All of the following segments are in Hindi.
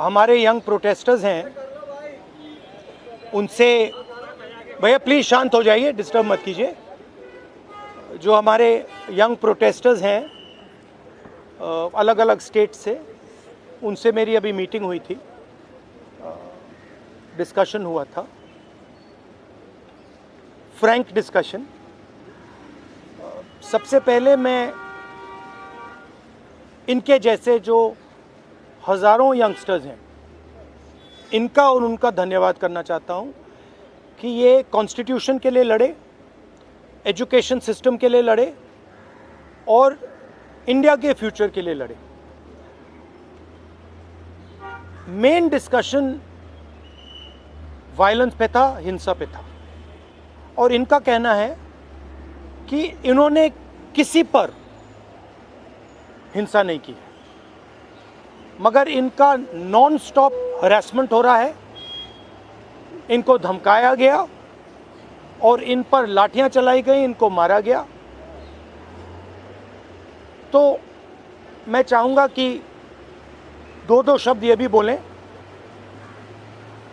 हमारे यंग प्रोटेस्टर्स हैं उनसे, भैया प्लीज़ शांत हो जाइए, डिस्टर्ब मत कीजिए। जो हमारे यंग प्रोटेस्टर्स हैं अलग अलग स्टेट से, उनसे मेरी अभी मीटिंग हुई थी, डिस्कशन हुआ था, फ्रैंक डिस्कशन। सबसे पहले मैं इनके जैसे जो हज़ारों यंगस्टर्स हैं इनका और उनका धन्यवाद करना चाहता हूं कि ये कॉन्स्टिट्यूशन के लिए लड़े, एजुकेशन सिस्टम के लिए लड़े और इंडिया के फ्यूचर के लिए लड़े। मेन डिस्कशन वायलेंस पे था, हिंसा पे था, और इनका कहना है कि इन्होंने किसी पर हिंसा नहीं की है, मगर इनका नॉन स्टॉप हरासमेंट हो रहा है, इनको धमकाया गया और इन पर लाठियां चलाई गई, इनको मारा गया। तो मैं चाहूँगा कि दो शब्द ये भी बोलें।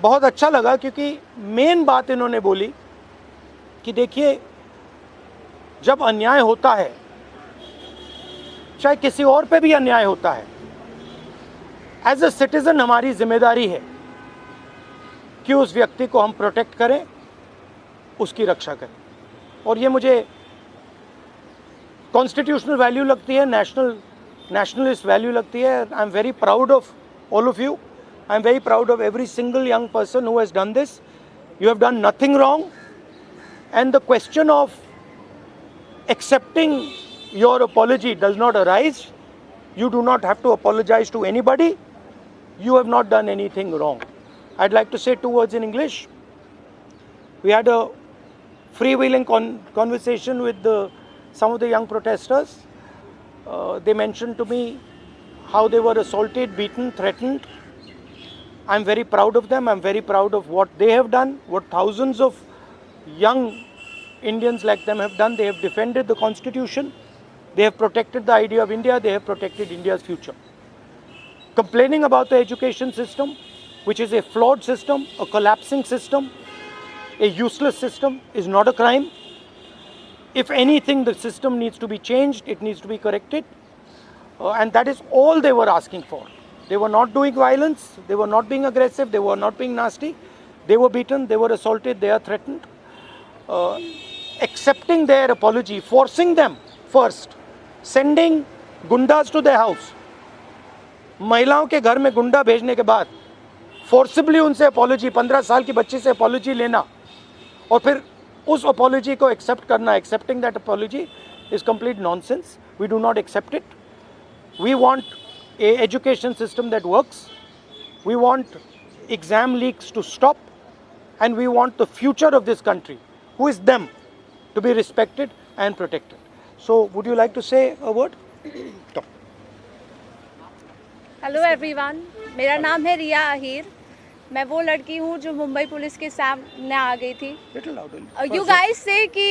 बहुत अच्छा लगा क्योंकि मेन बात इन्होंने बोली कि देखिए, जब अन्याय होता है, चाहे किसी और पे भी अन्याय होता है, एज ए सिटीजन हमारी जिम्मेदारी है कि उस व्यक्ति को हम प्रोटेक्ट करें, उसकी रक्षा करें। और ये मुझे कॉन्स्टिट्यूशनल वैल्यू लगती है, नेशनलिस्ट वैल्यू लगती है। I am very proud of all of you. I am very proud of every single young person who has done this. You have done nothing wrong, and the question of accepting your apology does not arise. You do not have to apologize to anybody. You have not done anything wrong. I'd like to say two words in English. We had a freewheeling conversation with some of the young protesters. They mentioned to me how they were assaulted, beaten, threatened. I'm very proud of them. I'm very proud of what they have done, what thousands of young Indians like them have done. They have defended the Constitution. They have protected the idea of India. They have protected India's future. Complaining about the education system, which is a flawed system, a collapsing system, a useless system, is not a crime. If anything, the system needs to be changed. It needs to be corrected. And that is all they were asking for. They were not doing violence, they were not being aggressive, they were not being nasty. They were beaten, they were assaulted, they are threatened. Accepting their apology, forcing them first, sending gundas to their house. महिलाओं के घर में गुंडा भेजने के बाद फोर्सिबली उनसे अपॉलॉजी, 15 साल की बच्ची से अपॉलॉजी लेना और फिर उस अपॉलॉजी को एक्सेप्ट करना, accepting that apology is complete nonsense. We do not accept it. We want a education system that works. We want exam leaks to stop, and we want the future of this country, who is them, to be respected and protected. So would you like to say a word? Talk. Hello everyone, मेरा नाम है रिया अहीर. मैं वो लड़की हूँ जो मुंबई पुलिस के सामने आ गई थी. यू गाइस से कि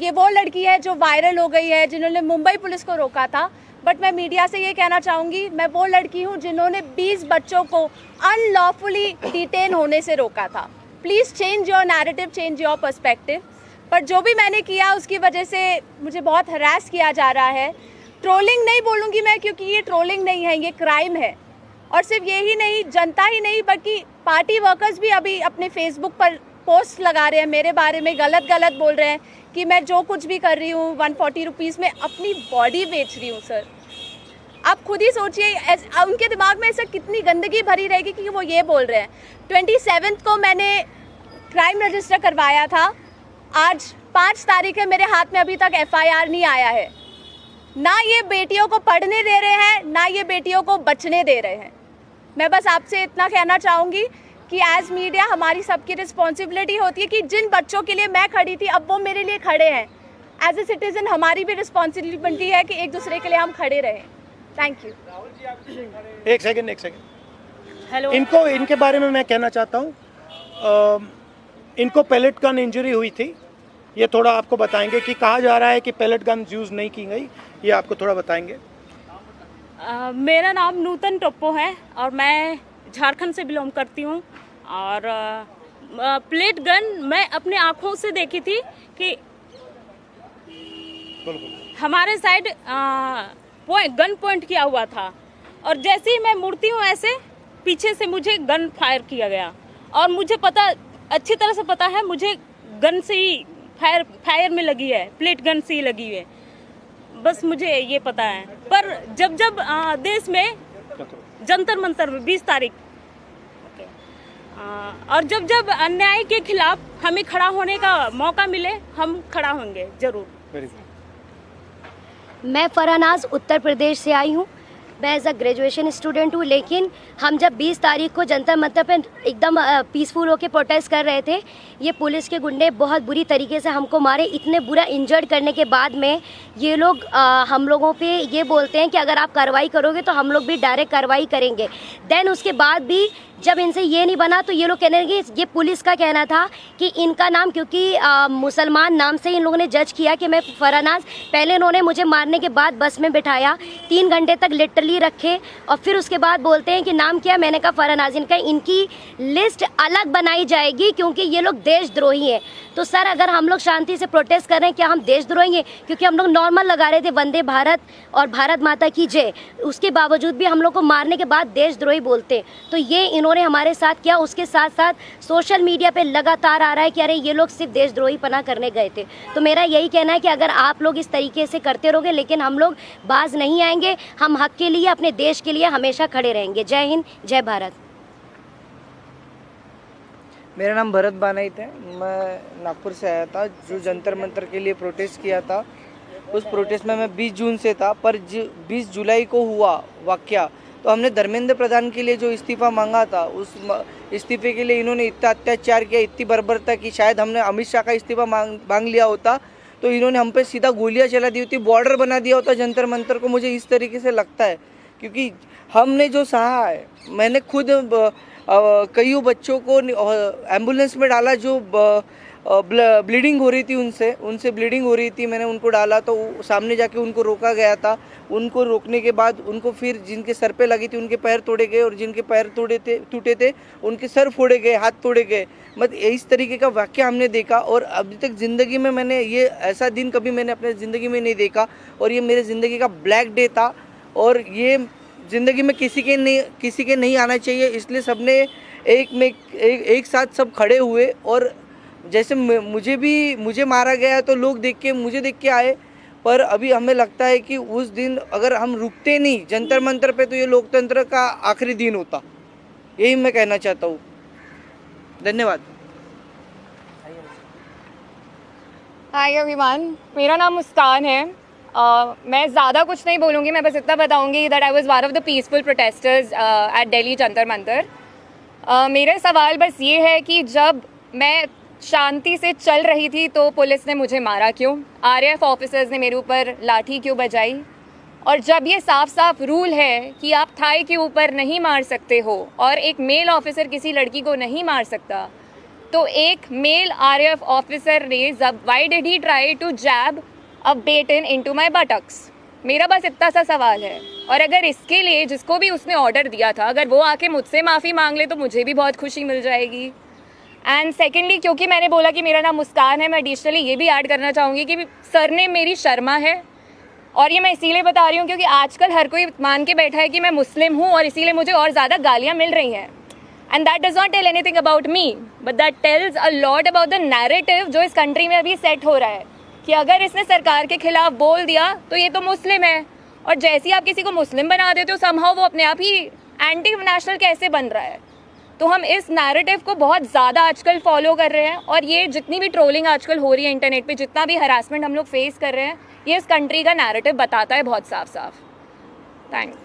ये वो लड़की है जो वायरल हो गई है, जिन्होंने मुंबई पुलिस को रोका था. बट मैं मीडिया से ये कहना चाहूँगी, मैं वो लड़की हूँ जिन्होंने 20 बच्चों को अनलॉफुली डिटेन होने से रोका था. Please change your narrative, change your perspective. पर जो भी मैंने किया उसकी वजह से मुझे बहुत हरास किया जा रहा है. ट्रोलिंग नहीं बोलूँगी मैं, क्योंकि ये ट्रोलिंग नहीं है, ये क्राइम है. और सिर्फ ये ही नहीं, जनता ही नहीं बल्कि पार्टी वर्कर्स भी अभी अपने फेसबुक पर पोस्ट लगा रहे हैं, मेरे बारे में गलत बोल रहे हैं कि मैं जो कुछ भी कर रही हूँ 140 रुपीज़ में अपनी बॉडी बेच रही हूँ. सर, आप खुद ही सोचिए, उनके दिमाग में ऐसा कितनी गंदगी भरी रहेगी कि वो ये बोल रहे हैं. 27 को मैंने क्राइम रजिस्टर करवाया था. आज 5 तारीख है, मेरे हाथ में अभी तक FIR नहीं आया है. ना ये बेटियों को पढ़ने दे रहे हैं, ना ये बेटियों को बचने दे रहे हैं. मैं बस आपसे इतना कहना चाहूँगी कि एज मीडिया हमारी सबकी रिस्पॉन्सिबिलिटी होती है कि जिन बच्चों के लिए मैं खड़ी थी अब वो मेरे लिए खड़े हैं. एज ए सिटीजन हमारी भी रिस्पॉन्सिबिलिटी है कि एक दूसरे के लिए हम खड़े रहें. Thank you. एक सेकंड. हेलो, इनके बारे में मैं कहना चाहता हूँ. इनको पेलेट गन इंजरी हुई थी. ये थोड़ा आपको बताएंगे कि कहा जा रहा है कि पेलेट गन यूज़ नहीं की गई, ये आपको थोड़ा बताएंगे. मेरा नाम नूतन टोप्पो है और मैं झारखंड से बिलोंग करती हूँ और प्लेट गन मैं अपने आँखों से देखी थी कि हमारे साइड गन पॉइंट किया हुआ था और जैसे ही मैं मुड़ती हूँ ऐसे पीछे से मुझे गन फायर किया गया और मुझे पता अच्छी तरह से पता है मुझे गन से ही फायर में लगी है, प्लेट गन से ही लगी है, बस मुझे ये पता है। पर जब जब देश में जंतर मंतर में 20 तारीख और जब जब अन्याय के खिलाफ हमें खड़ा होने का मौका मिले हम खड़ा होंगे जरूर। मैं फरहनाज उत्तर प्रदेश से आई हूँ। मैं एज अ ग्रेजुएशन स्टूडेंट हूँ, लेकिन हम जब 20 तारीख को जंतर मंतर पे एकदम पीसफुल होकर प्रोटेस्ट कर रहे थे, ये पुलिस के गुंडे बहुत बुरी तरीके से हमको मारे। इतने बुरा इंजर्ड करने के बाद में ये लोग हम लोगों पे ये बोलते हैं कि अगर आप कार्रवाई करोगे तो हम लोग भी डायरेक्ट कार्रवाई करेंगे। देन उसके बाद भी जब इनसे ये नहीं बना तो ये लोग कहने लगे, ये पुलिस का कहना था कि इनका नाम क्योंकि मुसलमान नाम से इन लोगों ने जज किया कि मैं फरहनाज। पहले इन्होंने मुझे मारने के बाद बस में बिठाया, 3 घंटे तक लिटरली रखे और फिर उसके बाद बोलते हैं कि नाम क्या। मैंने कहा फरहनाज। इनकी लिस्ट अलग बनाई जाएगी क्योंकि ये लोग देशद्रोही हैं। तो सर अगर हम लोग शांति से प्रोटेस्ट कर रहे हैं क्या हम देशद्रोही हैं? क्योंकि हम लोग नॉर्मल लगा रहे थे वंदे भारत और भारत माता की जय, उसके बावजूद भी हम लोग को मारने के बाद देशद्रोही बोलते। तो ये इन्होंने हमारे साथ किया। उसके साथ साथ सोशल मीडिया पे लगातार आ रहा है कि अरे ये लोग सिर्फ देशद्रोही पना करने गए थे। तो मेरा यही कहना है कि अगर आप लोग इस तरीके से करते रहोगे लेकिन हम लोग बाज नहीं आएंगे। हम हक के लिए, अपने देश के लिए हमेशा खड़े रहेंगे। जय हिंद, जय भारत। मेरा नाम भरत बानाइत है। मैं नागपुर से आया था जो जंतर मंतर के लिए प्रोटेस्ट किया था। उस प्रोटेस्ट में मैं 20 जून से था, पर 20 जुलाई को हुआ वाक़या तो हमने धर्मेंद्र प्रधान के लिए जो इस्तीफ़ा मांगा था, उस इस्तीफ़े के लिए इन्होंने इतना अत्याचार किया, इतनी बर्बरता की। शायद हमने अमित शाह का इस्तीफ़ा मांग लिया होता तो इन्होंने हम पे सीधा गोलियां चला दी होती, बॉर्डर बना दिया होता जंतर मंतर को। मुझे इस तरीके से लगता है क्योंकि हमने जो सहा है, मैंने खुद कई बच्चों को एम्बुलेंस में डाला जो ब्लीडिंग हो रही थी, उनसे ब्लीडिंग हो रही थी। मैंने उनको डाला तो सामने जाके उनको रोका गया था। उनको रोकने के बाद उनको फिर जिनके सर पे लगी थी उनके पैर तोड़े गए और जिनके पैर टूटे थे उनके सर फोड़े गए, हाथ तोड़े गए। मतलब इस तरीके का वाक़या हमने देखा और अभी तक ज़िंदगी में मैंने ये ऐसा दिन कभी मैंने अपने ज़िंदगी में नहीं देखा और ये मेरे ज़िंदगी का ब्लैक डे था और ये ज़िंदगी में किसी के नहीं आना चाहिए। इसलिए सबने एक साथ सब खड़े हुए और जैसे मुझे मारा गया तो लोग मुझे देख के आए। पर अभी हमें लगता है कि उस दिन अगर हम रुकते नहीं जंतर मंतर पे तो ये लोकतंत्र का आखिरी दिन होता। यही मैं कहना चाहता हूँ। धन्यवाद। हाय एवरीवन, मेरा नाम मुस्कान है। मैं ज़्यादा कुछ नहीं बोलूँगी, मैं बस इतना बताऊँगी that I was one of the peaceful protesters at Delhi Jantar Mantar. मेरा सवाल बस ये है कि जब मैं शांति से चल रही थी तो पुलिस ने मुझे मारा क्यों? आरएएफ ऑफिसर्स ने मेरे ऊपर लाठी क्यों बजाई? और जब ये साफ साफ रूल है कि आप थाई के ऊपर नहीं मार सकते हो और एक मेल ऑफिसर किसी लड़की को नहीं मार सकता, तो एक मेल आरएएफ ऑफिसर ने why did he try to jab a baton into my buttocks? मेरा बस इतना सा सवाल है। और अगर इसके लिए जिसको भी उसने ऑर्डर दिया था अगर वो आके मुझसे माफ़ी मांग ले तो मुझे भी बहुत खुशी मिल जाएगी। एंड सेकेंडली, क्योंकि मैंने बोला कि मेरा नाम मुस्कान है, मैं एडिशनली ये भी ऐड करना चाहूँगी कि सरनेम मेरी शर्मा है। और ये मैं इसीलिए बता रही हूँ क्योंकि आजकल हर कोई मान के बैठा है कि मैं मुस्लिम हूँ और इसीलिए मुझे और ज़्यादा गालियाँ मिल रही हैं। And that does not tell anything about me, but that tells a lot about the narrative जो इस कंट्री में अभी सेट हो रहा है कि अगर इसने सरकार के खिलाफ बोल दिया तो ये तो मुस्लिम है, और जैसे ही आप किसी को मुस्लिम बना देते हो समहाउ वो अपने आप ही एंटी नेशनल कैसे बन रहा है। तो हम इस नैरेटिव को बहुत ज़्यादा आजकल फॉलो कर रहे हैं और ये जितनी भी ट्रोलिंग आजकल हो रही है इंटरनेट पे, जितना भी हरासमेंट हम लोग फेस कर रहे हैं, ये इस कंट्री का नैरेटिव बताता है बहुत साफ साफ। थैंक्स।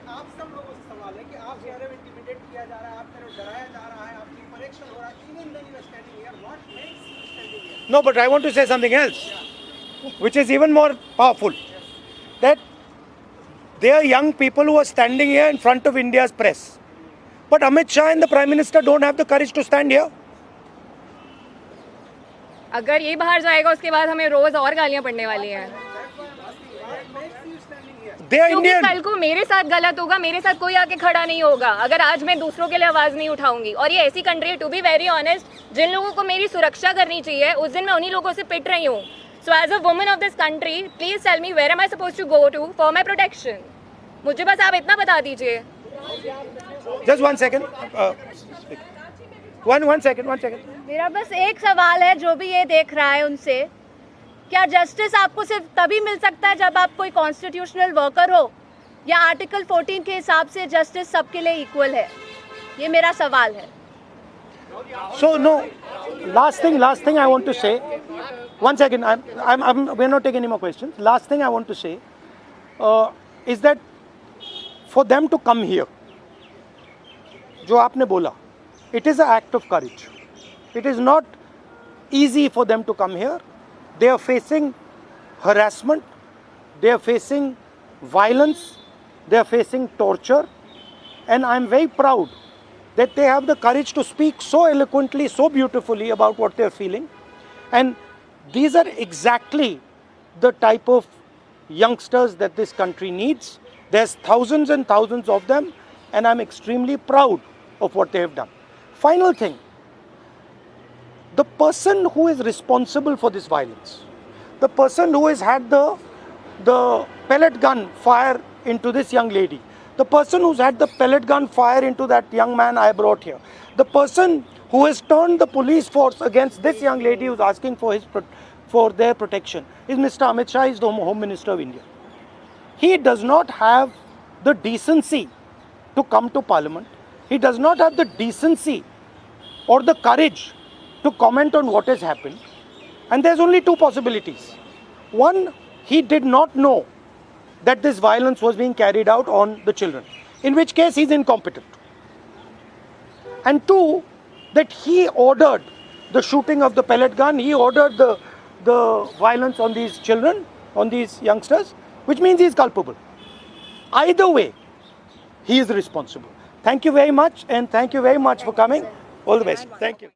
आप सब लोगों से सवाल है कि आप कह रहे हो इंटिमिडेट किया जा रहा है, आप कह रहे हो डराया जा रहा है, आपकी परीक्षण हो रहा है, even then you are standing here. What makes you standing here? No, but I want to say something else, which is even more powerful. That there are young people who are standing here in front of India's press. But Amit Shah and the Prime Minister don't have the courage to stand here. अगर ये बाहर जाएगा उसके बाद हमें रोज़ और गालियाँ पड़ने वाली हैं। They are क्योंकि Indian. कल को मेरे साथ गलत होगा, मेरे साथ कोई आके खड़ा नहीं होगा अगर आज मैं दूसरों के लिए आवाज नहीं उठाऊंगी। और ये ऐसी कंट्री है, टू बी वेरी ऑनेस्ट, जिन लोगों को मेरी सुरक्षा करनी चाहिए उस दिन मैं उन्हीं लोगों से पिट रही हूँ। So as a woman of this country, please tell me where am I suppose to go to for my protection. मुझे बस आप इतना बता दीजिए। Just 1 second. One second. मेरा बस एक सवाल है जो भी ये देख रहा है उनसे, क्या जस्टिस आपको सिर्फ तभी मिल सकता है जब आप कोई कॉन्स्टिट्यूशनल वर्कर हो, या आर्टिकल 14 के हिसाब से जस्टिस सबके लिए इक्वल है? ये मेरा सवाल है। So no, last thing I want to say. 1 second. We're not taking any more questions. Last thing I want to say is that for them to come here, जो आपने बोला, it is an act of courage. It is not easy for them to come here. They are facing harassment, they are facing violence, they are facing torture, and I am very proud that they have the courage to speak so eloquently, so beautifully about what they are feeling. And these are exactly the type of youngsters that this country needs. There's thousands and thousands of them, and I'm extremely proud of what they have done. Final thing, the person who is responsible for this violence, the person who has had the pellet gun fire into this young lady, the person who's had the pellet gun fire into that young man I brought here, the person who has turned the police force against this young lady who's asking for their protection is Mr. Amit Shah, is the Home Minister of India. He does not have the decency to come to Parliament. He does not have the decency or the courage to comment on what has happened. And there's only two possibilities. One, he did not know that this violence was being carried out on the children, in which case he's incompetent. And two, that he ordered the shooting of the pellet gun, he ordered the violence on these children, on these youngsters, which means he's culpable. Either way, he is responsible. Thank you very much, and thank you very much for coming. All the best. Thank you.